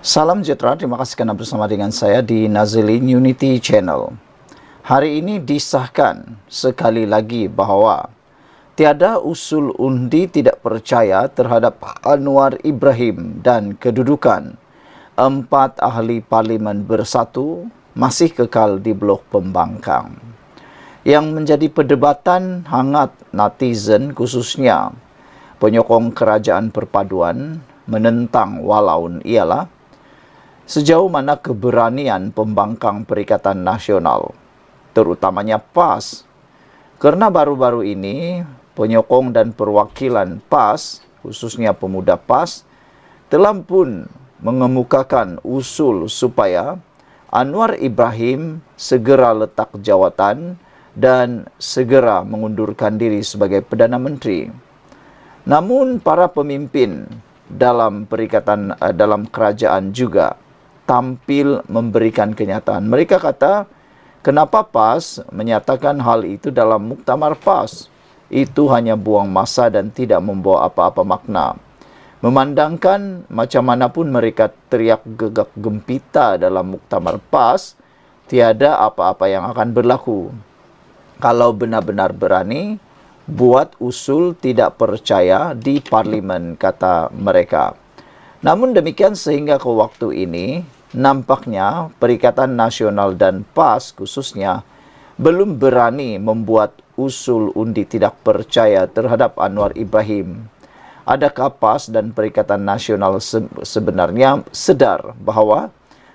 Salam sejahtera, terima kasih karena bersama dengan saya di Nazilin Unity Channel. Hari ini disahkan sekali lagi bahawa tiada usul undi tidak percaya terhadap Anwar Ibrahim dan kedudukan 4 ahli parlimen bersatu masih kekal di Blok Pembangkang. Yang menjadi perdebatan hangat netizen khususnya penyokong kerajaan perpaduan menentang walaun ialah sejauh mana keberanian pembangkang Perikatan Nasional, terutamanya PAS, karena baru-baru ini penyokong dan perwakilan PAS, khususnya pemuda PAS, telah pun mengemukakan usul supaya Anwar Ibrahim segera letak jawatan dan segera mengundurkan diri sebagai Perdana Menteri. Namun para pemimpin dalam dalam kerajaan juga tampil memberikan kenyataan. Mereka kata, kenapa PAS menyatakan hal itu dalam muktamar PAS? Itu hanya buang masa dan tidak membawa apa-apa makna. Memandangkan macam manapun mereka teriak gegak gempita dalam muktamar PAS, tiada apa-apa yang akan berlaku. Kalau benar-benar berani, buat usul tidak percaya di parlimen, kata mereka. Namun demikian sehingga ke waktu ini, nampaknya Perikatan Nasional dan PAS khususnya belum berani membuat usul undi tidak percaya terhadap Anwar Ibrahim. Adakah PAS dan Perikatan Nasional sebenarnya sedar bahawa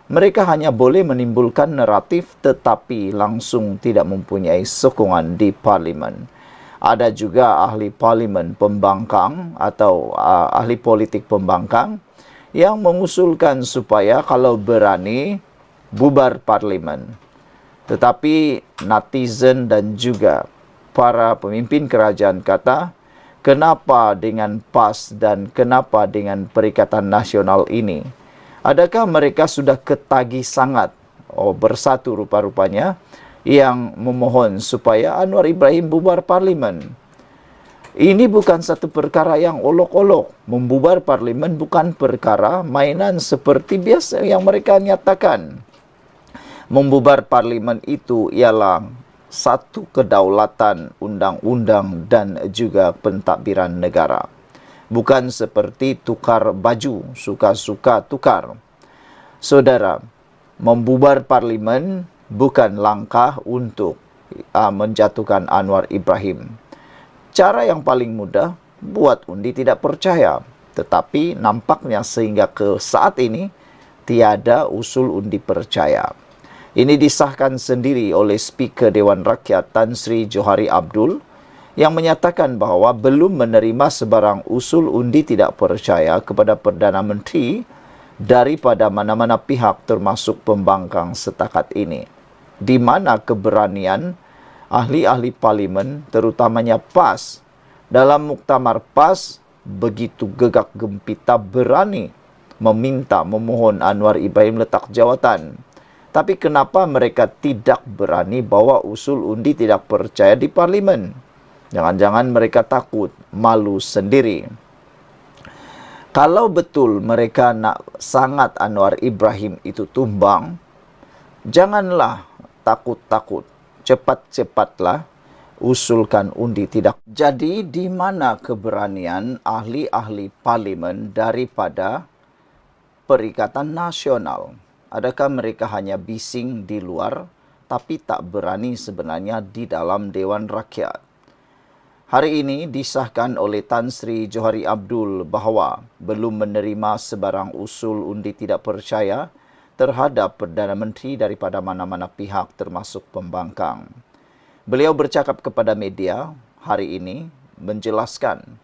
mereka hanya boleh menimbulkan naratif tetapi langsung tidak mempunyai sokongan di parlimen? Ada juga ahli parlimen pembangkang atau ahli politik pembangkang yang mengusulkan supaya kalau berani bubar parlimen. Tetapi netizen dan juga para pemimpin kerajaan kata, kenapa dengan PAS dan kenapa dengan Perikatan Nasional ini? Adakah mereka sudah ketagih sangat bersatu rupa-rupanya yang memohon supaya Anwar Ibrahim bubar parlimen? Ini bukan satu perkara yang olok-olok. Membubar parlimen bukan perkara mainan seperti biasa yang mereka nyatakan. Membubar parlimen itu ialah satu kedaulatan undang-undang dan juga pentadbiran negara. Bukan seperti tukar baju, suka-suka tukar. Saudara, membubar parlimen bukan langkah untuk menjatuhkan Anwar Ibrahim. Cara yang paling mudah, buat undi tidak percaya. Tetapi nampaknya sehingga ke saat ini, tiada usul undi percaya. Ini disahkan sendiri oleh Speaker Dewan Rakyat Tan Sri Johari Abdul yang menyatakan bahawa belum menerima sebarang usul undi tidak percaya kepada Perdana Menteri daripada mana-mana pihak termasuk pembangkang setakat ini. Di mana keberanian ahli-ahli parlimen, terutamanya PAS, dalam muktamar PAS begitu gegak gempita berani memohon Anwar Ibrahim letak jawatan. Tapi kenapa mereka tidak berani bawa usul undi tidak percaya di parlimen? Jangan-jangan mereka takut, malu sendiri. Kalau betul mereka nak sangat Anwar Ibrahim itu tumbang, janganlah takut-takut. Cepat-cepatlah usulkan undi tidak. Jadi di mana keberanian ahli-ahli parlimen daripada Perikatan Nasional? Adakah mereka hanya bising di luar tapi tak berani sebenarnya di dalam Dewan Rakyat? Hari ini disahkan oleh Tan Sri Johari Abdul bahawa belum menerima sebarang usul undi tidak percaya terhadap Perdana Menteri daripada mana-mana pihak termasuk pembangkang. Beliau bercakap kepada media hari ini menjelaskan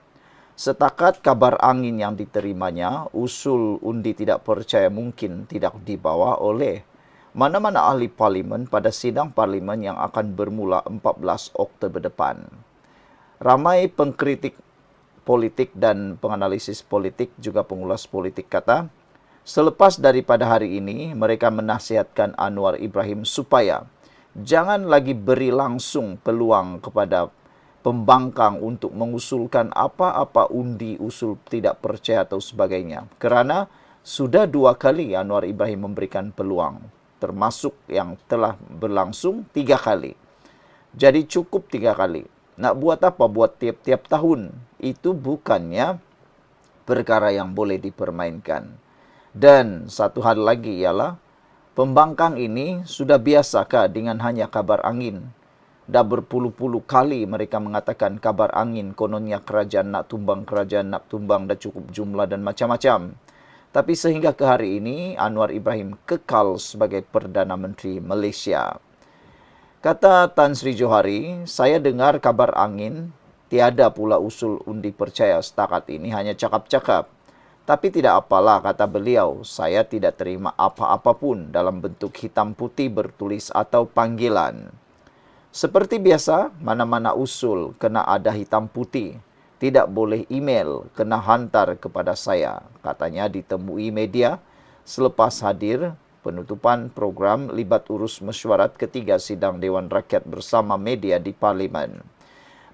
setakat kabar angin yang diterimanya, usul undi tidak percaya mungkin tidak dibawa oleh mana-mana ahli parlimen pada sidang parlimen yang akan bermula 14 Oktober depan. Ramai pengkritik politik dan penganalisis politik juga pengulas politik kata, selepas daripada hari ini, mereka menasihatkan Anwar Ibrahim supaya jangan lagi beri langsung peluang kepada pembangkang untuk mengusulkan apa-apa undi usul tidak percaya atau sebagainya. Kerana Sudah 2 kali Anwar Ibrahim memberikan peluang, termasuk yang telah berlangsung 3 kali. Jadi cukup 3 kali. Nak buat apa? Buat tiap-tiap tahun. Itu bukannya perkara yang boleh dipermainkan. Dan satu hal lagi ialah, pembangkang ini sudah biasakah dengan hanya kabar angin? Dah berpuluh-puluh kali mereka mengatakan kabar angin, kononnya kerajaan nak tumbang, dah cukup jumlah dan macam-macam. Tapi sehingga ke hari ini, Anwar Ibrahim kekal sebagai Perdana Menteri Malaysia. Kata Tan Sri Johari, saya dengar kabar angin, tiada pula usul undi percaya setakat ini, hanya cakap-cakap. Tapi tidak apalah, kata beliau, saya tidak terima apa-apa pun dalam bentuk hitam putih bertulis atau panggilan. Seperti biasa, mana-mana usul kena ada hitam putih. Tidak boleh email, kena hantar kepada saya, katanya ditemui media selepas hadir penutupan program libat urus mesyuarat ketiga sidang Dewan Rakyat bersama media di Parlimen.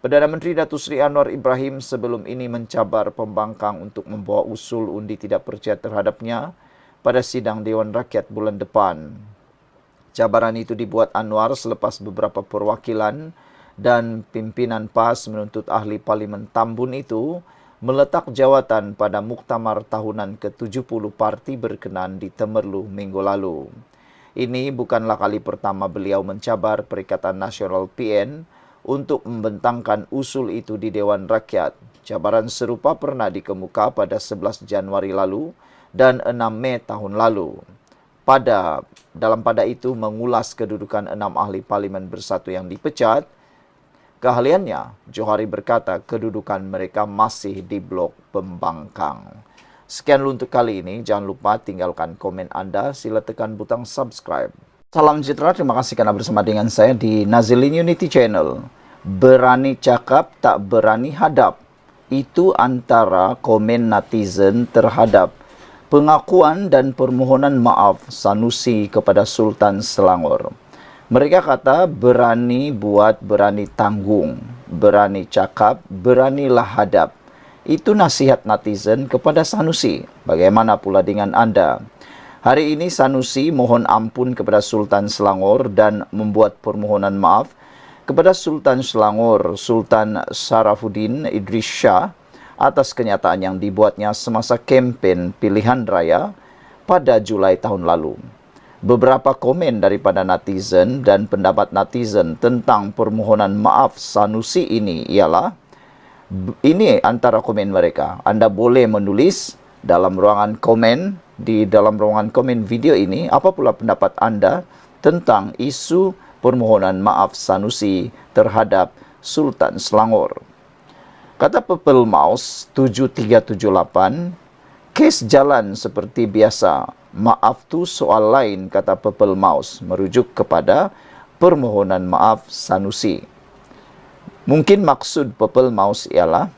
Perdana Menteri Datuk Seri Anwar Ibrahim sebelum ini mencabar pembangkang untuk membawa usul undi tidak percaya terhadapnya pada sidang Dewan Rakyat bulan depan. Cabaran itu dibuat Anwar selepas beberapa perwakilan dan pimpinan PAS menuntut ahli Parlimen Tambun itu meletak jawatan pada muktamar tahunan ke-70 parti berkenan di Temerloh minggu lalu. Ini bukanlah kali pertama beliau mencabar Perikatan Nasional PN untuk membentangkan usul itu di Dewan Rakyat. Cabaran serupa pernah dikemuka pada 11 Januari lalu dan 6 Mei tahun lalu. Pada itu mengulas kedudukan 6 ahli Parlimen Bersatu yang dipecat. Keahliannya, Johari berkata kedudukan mereka masih di blok pembangkang. Sekian dulu untuk kali ini. Jangan lupa tinggalkan komen anda. Sila tekan butang subscribe. Salam sejahtera. Terima kasih kerana bersama dengan saya di Nazilin Unity Channel. Berani cakap, tak berani hadap. Itu antara komen netizen terhadap pengakuan dan permohonan maaf Sanusi kepada Sultan Selangor. Mereka kata berani buat, berani tanggung, berani cakap, beranilah hadap. Itu nasihat netizen kepada Sanusi. Bagaimana pula dengan anda? Hari ini Sanusi mohon ampun kepada Sultan Selangor dan membuat permohonan maaf kepada Sultan Selangor, Sultan Sarafuddin Idris Shah atas kenyataan yang dibuatnya semasa kempen pilihan raya pada Julai tahun lalu. Beberapa komen daripada netizen dan pendapat netizen tentang permohonan maaf Sanusi ini ialah, ini antara komen mereka. Anda boleh menulis dalam ruangan komen, di dalam ruangan komen video ini, apa pula pendapat anda tentang isu permohonan maaf Sanusi terhadap Sultan Selangor. Kata Purple Mouse 7378, kes jalan seperti biasa. Maaf tu soal lain, kata Purple Mouse, merujuk kepada permohonan maaf Sanusi. Mungkin maksud Purple Mouse ialah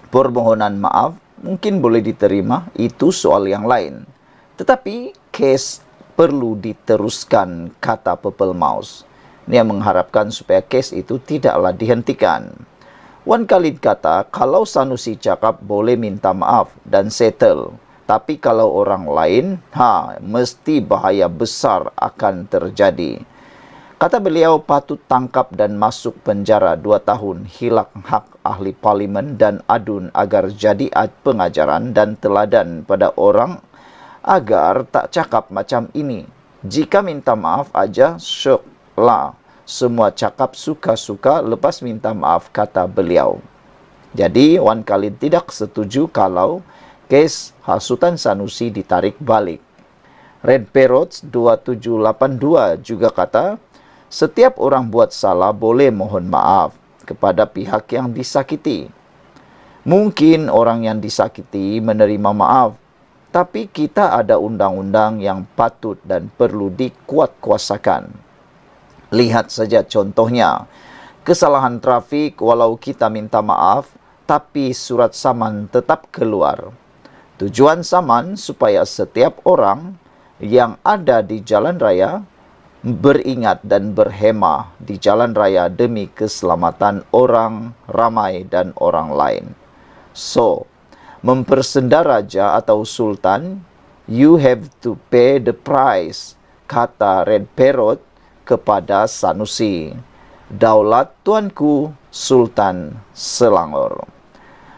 permohonan maaf mungkin boleh diterima, itu soal yang lain. Tetapi kes perlu diteruskan, kata Purple Mouse. Dia mengharapkan supaya kes itu tidaklah dihentikan. Wan Khalid kata, kalau Sanusi cakap boleh minta maaf dan settle. Tapi kalau orang lain, mesti bahaya besar akan terjadi. Kata beliau patut tangkap dan masuk penjara 2 tahun, hilang hak ahli Parlimen dan adun agar jadi pengajaran dan teladan pada orang agar tak cakap macam ini. Jika minta maaf aja, syoklah. Semua cakap suka-suka lepas minta maaf, kata beliau. Jadi, Wan Khalid tidak setuju kalau kes hasutan Sanusi ditarik balik. Red Parrots 2782 juga kata, setiap orang buat salah boleh mohon maaf kepada pihak yang disakiti. Mungkin orang yang disakiti menerima maaf, tapi kita ada undang-undang yang patut dan perlu dikuatkuasakan. Lihat saja contohnya, kesalahan trafik walau kita minta maaf, tapi surat saman tetap keluar. Tujuan saman supaya setiap orang yang ada di jalan raya beringat dan berhemah di jalan raya demi keselamatan orang ramai dan orang lain. So, mempersenda raja atau sultan You have to pay the price, kata Red Parrot kepada Sanusi. Daulat tuanku, Sultan Selangor.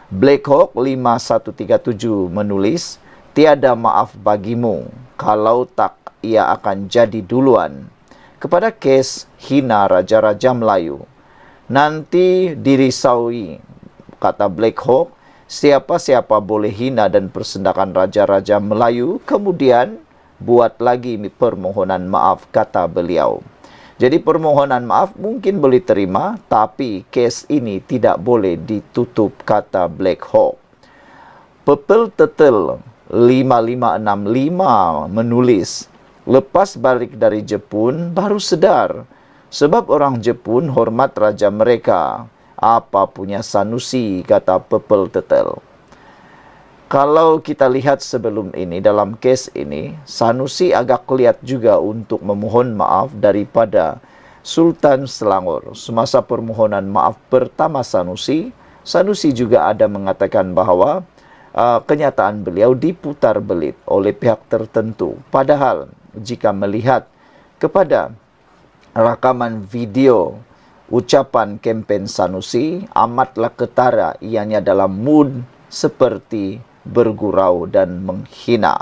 Black Hawk 5137 menulis, tiada maaf bagimu kalau tak ia akan jadi duluan. Kepada kes hina Raja-Raja Melayu. Nanti dirisaui, kata Black Hawk, siapa-siapa boleh hina dan persendakan Raja-Raja Melayu, kemudian buat lagi permohonan maaf, kata beliau. Jadi permohonan maaf mungkin boleh terima, tapi kes ini tidak boleh ditutup, kata Black Hawk. Purple Turtle 5565 menulis, lepas balik dari Jepun baru sedar, sebab orang Jepun hormat raja mereka. Apa punya Sanusi, kata Purple Turtle. Kalau kita lihat sebelum ini, dalam kes ini, Sanusi agak lihat juga untuk memohon maaf daripada Sultan Selangor. Semasa permohonan maaf pertama Sanusi, Sanusi juga ada mengatakan bahawa kenyataan beliau diputar belit oleh pihak tertentu. Padahal, jika melihat kepada rakaman video ucapan kempen Sanusi, amatlah ketara ianya dalam mood seperti bergurau dan menghina.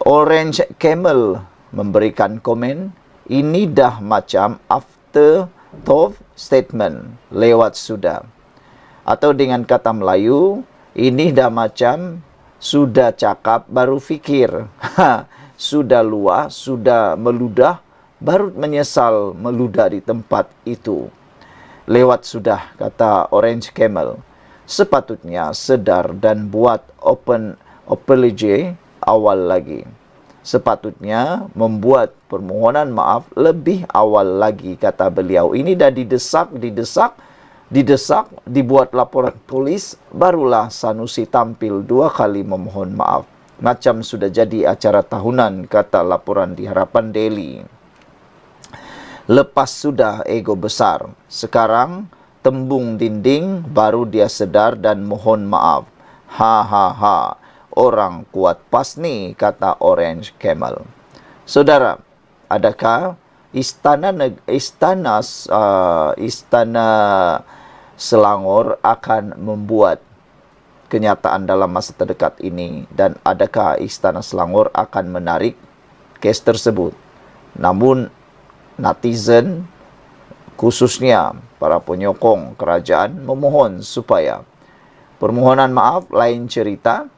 Orange Camel memberikan komen, ini dah macam afterthought statement, lewat sudah. Atau dengan kata Melayu, ini dah macam sudah cakap baru fikir. Sudah luah, sudah meludah, baru menyesal meludah di tempat itu. Lewat sudah, kata Orange Camel. Sepatutnya sedar dan buat open apology awal lagi. Sepatutnya membuat permohonan maaf lebih awal lagi, kata beliau. Ini dah didesak, dibuat laporan polis, barulah Sanusi tampil 2 kali memohon maaf. Macam sudah jadi acara tahunan, kata laporan di Harapan Daily. Lepas sudah ego besar, sekarang tembung dinding, baru dia sedar dan mohon maaf. Ha ha ha, orang kuat pas ni, kata Orange Camel. Saudara, adakah istana Selangor akan membuat kenyataan dalam masa terdekat ini, dan adakah istana Selangor akan menarik kes tersebut? Namun netizen, khususnya para penyokong kerajaan, memohon supaya permohonan maaf lain cerita,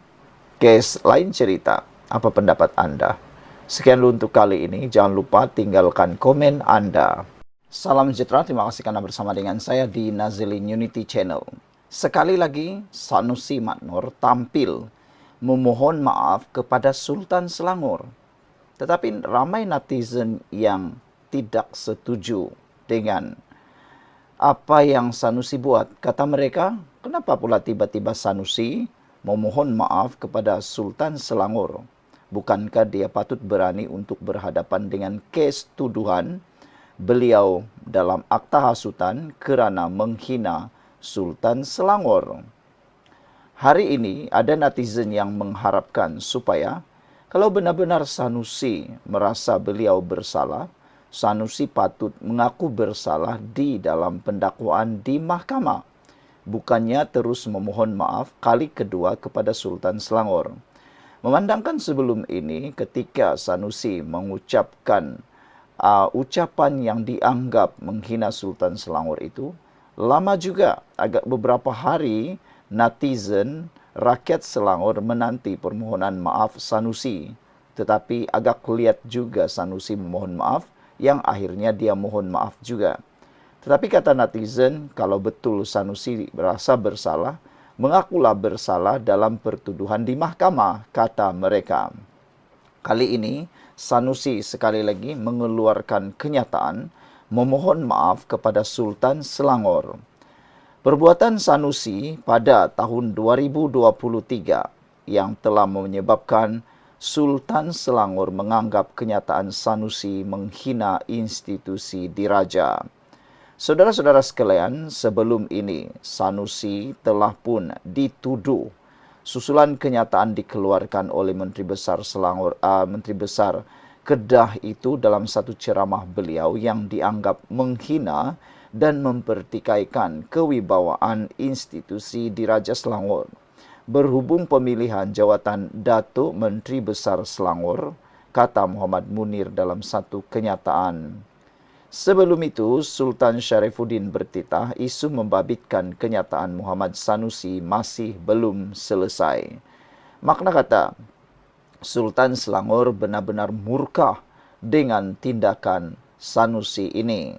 kes lain cerita. Apa pendapat anda? Sekian dulu untuk kali ini. Jangan lupa tinggalkan komen anda. Salam sejahtera, terima kasih karena bersama dengan saya di Nazilin Unity Channel. Sekali lagi, Sanusi Madnor tampil memohon maaf kepada Sultan Selangor. Tetapi ramai netizen yang tidak setuju dengan apa yang Sanusi buat. Kata mereka, kenapa pula tiba-tiba Sanusi memohon maaf kepada Sultan Selangor? Bukankah dia patut berani untuk berhadapan dengan kes tuduhan beliau dalam akta hasutan kerana menghina Sultan Selangor? Hari ini ada netizen yang mengharapkan supaya kalau benar-benar Sanusi merasa beliau bersalah, Sanusi patut mengaku bersalah di dalam pendakwaan di mahkamah. Bukannya terus memohon maaf kali kedua kepada Sultan Selangor. Memandangkan sebelum ini ketika Sanusi mengucapkan ucapan yang dianggap menghina Sultan Selangor itu, lama juga, agak beberapa hari, netizen rakyat Selangor menanti permohonan maaf Sanusi. Tetapi agak lihat juga Sanusi memohon maaf, yang akhirnya dia mohon maaf juga. Tetapi kata netizen, kalau betul Sanusi merasa bersalah, mengakulah bersalah dalam pertuduhan di mahkamah, kata mereka. Kali ini, Sanusi sekali lagi mengeluarkan kenyataan memohon maaf kepada Sultan Selangor. Perbuatan Sanusi pada tahun 2023 yang telah menyebabkan Sultan Selangor menganggap kenyataan Sanusi menghina institusi diraja. Saudara-saudara sekalian, sebelum ini Sanusi telah pun dituduh Susulan kenyataan dikeluarkan oleh Menteri Besar Menteri Besar Kedah itu dalam satu ceramah beliau yang dianggap menghina dan mempertikaikan kewibawaan institusi Diraja Selangor. Berhubung pemilihan jawatan Datuk Menteri Besar Selangor, kata Muhammad Munir dalam satu kenyataan. Sebelum itu, Sultan Sharifuddin bertitah isu membabitkan kenyataan Muhammad Sanusi masih belum selesai. Makna kata, Sultan Selangor benar-benar murka dengan tindakan Sanusi ini.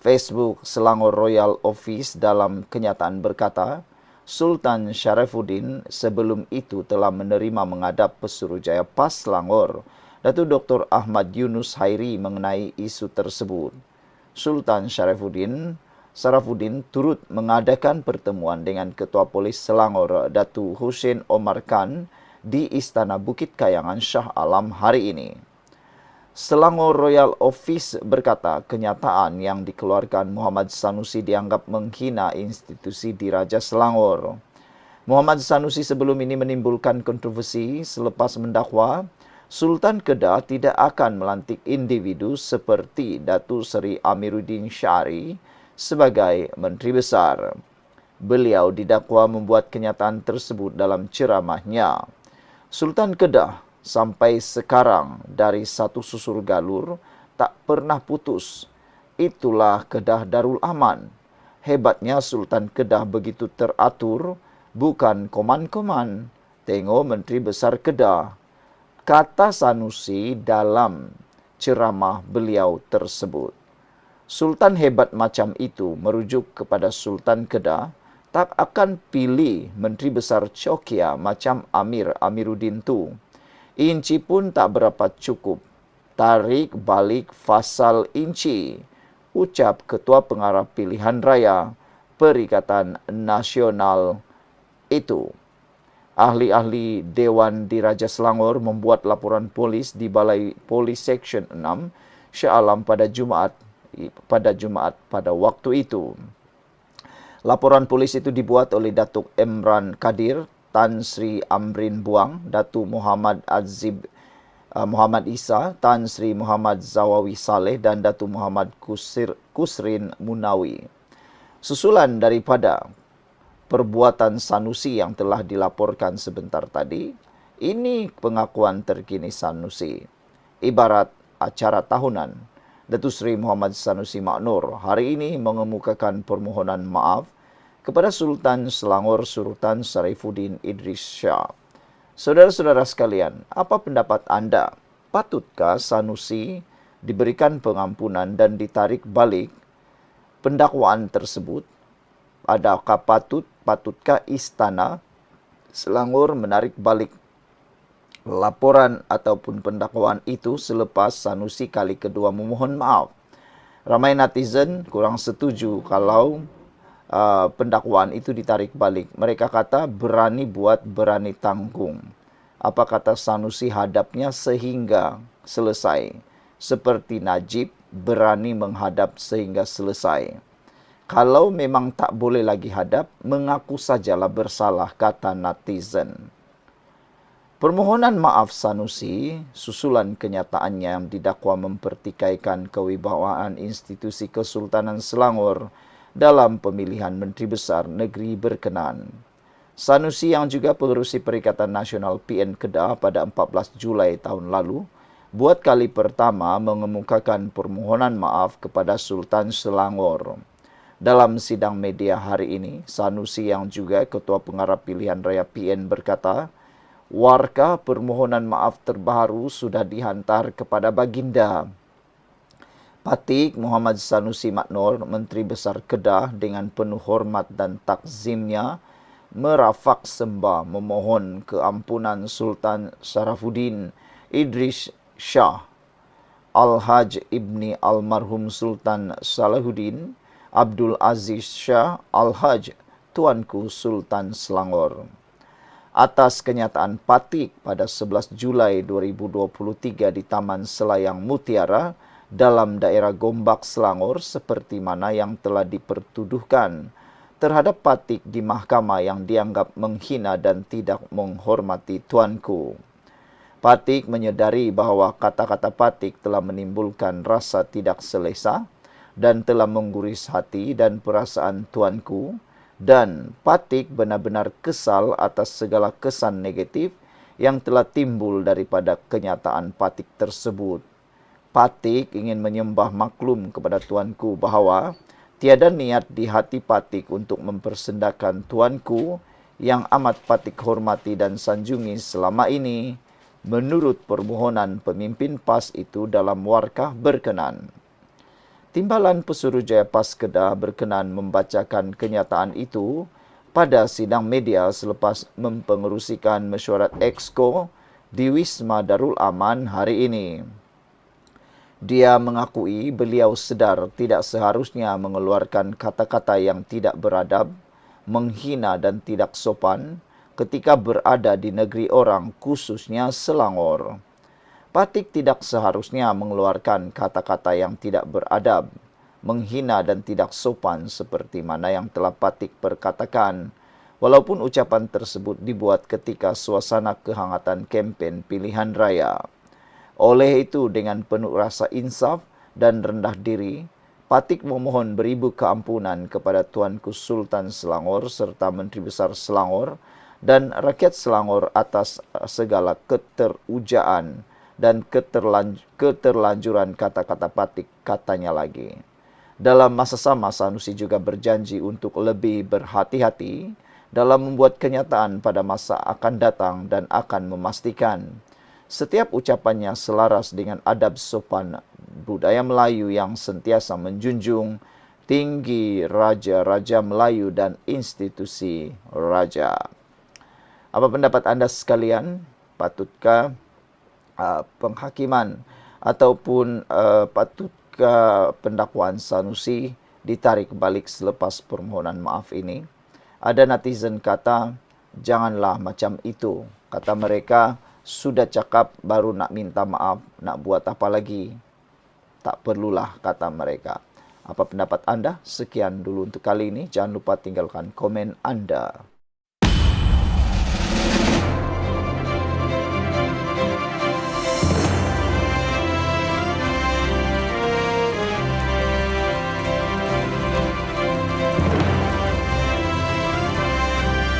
Facebook Selangor Royal Office dalam kenyataan berkata, Sultan Sharifuddin sebelum itu telah menerima menghadap Pesuruhjaya PAS Selangor, Datuk Dr. Ahmad Yunus Hairi mengenai isu tersebut. Sultan Sharifuddin turut mengadakan pertemuan dengan Ketua Polis Selangor, Datuk Hussein Omar Khan, di Istana Bukit Kayangan Shah Alam hari ini. Selangor Royal Office berkata kenyataan yang dikeluarkan Muhammad Sanusi dianggap menghina institusi Diraja Selangor. Muhammad Sanusi sebelum ini menimbulkan kontroversi selepas mendakwa Sultan Kedah tidak akan melantik individu seperti Datuk Seri Amiruddin Syari sebagai Menteri Besar. Beliau didakwa membuat kenyataan tersebut dalam ceramahnya. Sultan Kedah sampai sekarang dari satu susur galur tak pernah putus. Itulah Kedah Darul Aman. Hebatnya Sultan Kedah begitu teratur, bukan koman-koman. Tengok Menteri Besar Kedah, kata Sanusi dalam ceramah beliau tersebut. Sultan hebat macam itu merujuk kepada Sultan Kedah tak akan pilih Menteri Besar Cokia macam Amiruddin tu. Inci pun tak berapa cukup. Tarik balik fasal inci, ucap Ketua Pengarah Pilihan Raya Perikatan Nasional itu. Ahli-ahli Dewan Diraja Selangor membuat laporan polis di Balai Polis Seksyen 6 Shah Alam pada Jumaat pada waktu itu. Laporan polis itu dibuat oleh Datuk Emran Kadir, Tan Sri Amrin Buang, Datuk Muhammad Muhammad Isa, Tan Sri Muhammad Zawawi Saleh dan Datuk Muhammad Kusrin Munawi. Susulan daripada perbuatan Sanusi yang telah dilaporkan sebentar tadi, ini pengakuan terkini Sanusi. Ibarat acara tahunan, Datuk Seri Muhammad Sanusi Maknur hari ini mengemukakan permohonan maaf kepada Sultan Selangor Sultan Sharifuddin Idris Shah. Saudara-saudara sekalian, apa pendapat anda? Patutkah Sanusi diberikan pengampunan dan ditarik balik pendakwaan tersebut? Adakah patutkah Istana Selangor menarik balik laporan ataupun pendakwaan itu selepas Sanusi kali kedua memohon maaf? Ramai netizen kurang setuju kalau pendakwaan itu ditarik balik. Mereka kata berani buat, berani tanggung. Apa kata Sanusi hadapnya sehingga selesai. Seperti Najib berani menghadap sehingga selesai. Kalau memang tak boleh lagi hadap, mengaku sajalah bersalah, kata netizen. Permohonan maaf Sanusi, susulan kenyataannya yang didakwa mempertikaikan kewibawaan institusi Kesultanan Selangor dalam pemilihan Menteri Besar Negeri berkenan. Sanusi yang juga pengerusi Perikatan Nasional PN Kedah pada 14 Julai tahun lalu, buat kali pertama mengemukakan permohonan maaf kepada Sultan Selangor. Dalam sidang media hari ini, Sanusi yang juga Ketua Pengarah Pilihan Raya PN berkata, warka permohonan maaf terbaru sudah dihantar kepada Baginda. Patik Muhammad Sanusi Maknur, Menteri Besar Kedah dengan penuh hormat dan takzimnya, merafak sembah memohon keampunan Sultan Sharifuddin Idris Shah, Al-Haj Ibni Almarhum Sultan Salahuddin Abdul Aziz Shah Al-Haj Tuanku Sultan Selangor. Atas kenyataan Patik pada 11 Julai 2023 di Taman Selayang Mutiara dalam daerah Gombak Selangor seperti mana yang telah dipertuduhkan, terhadap Patik di mahkamah yang dianggap menghina dan tidak menghormati tuanku. Patik menyedari bahawa kata-kata Patik telah menimbulkan rasa tidak selesa dan telah mengguris hati dan perasaan tuanku, dan Patik benar-benar kesal atas segala kesan negatif yang telah timbul daripada kenyataan Patik tersebut. Patik ingin menyembah maklum kepada tuanku bahawa tiada niat di hati Patik untuk mempersendakan tuanku yang amat Patik hormati dan sanjungi selama ini menurut permohonan pemimpin PAS itu dalam warkah berkenan. Timbalan Pesuruhjaya PAS Kedah berkenan membacakan kenyataan itu pada sidang media selepas mempengerusikan mesyuarat Exco di Wisma Darul Aman hari ini. Dia mengakui beliau sedar tidak seharusnya mengeluarkan kata-kata yang tidak beradab, menghina dan tidak sopan ketika berada di negeri orang, khususnya Selangor. Patik tidak seharusnya mengeluarkan kata-kata yang tidak beradab, menghina dan tidak sopan seperti mana yang telah Patik perkatakan, walaupun ucapan tersebut dibuat ketika suasana kehangatan kempen pilihan raya. Oleh itu, dengan penuh rasa insaf dan rendah diri, Patik memohon beribu keampunan kepada Tuanku Sultan Selangor serta Menteri Besar Selangor dan rakyat Selangor atas segala keterujaan dan keterlanjuran kata-kata Patik, katanya lagi. Dalam masa sama, Sanusi juga berjanji untuk lebih berhati-hati dalam membuat kenyataan pada masa akan datang dan akan memastikan setiap ucapannya selaras dengan adab sopan budaya Melayu yang sentiasa menjunjung tinggi raja-raja Melayu dan institusi raja. Apa pendapat anda sekalian? Patutkah penghakiman ataupun patutkah pendakwaan Sanusi ditarik balik selepas permohonan maaf ini? Ada netizen kata, janganlah macam itu. Kata mereka, sudah cakap baru nak minta maaf, nak buat apa lagi? Tak perlulah, kata mereka. Apa pendapat anda? Sekian dulu untuk kali ini. Jangan lupa tinggalkan komen anda.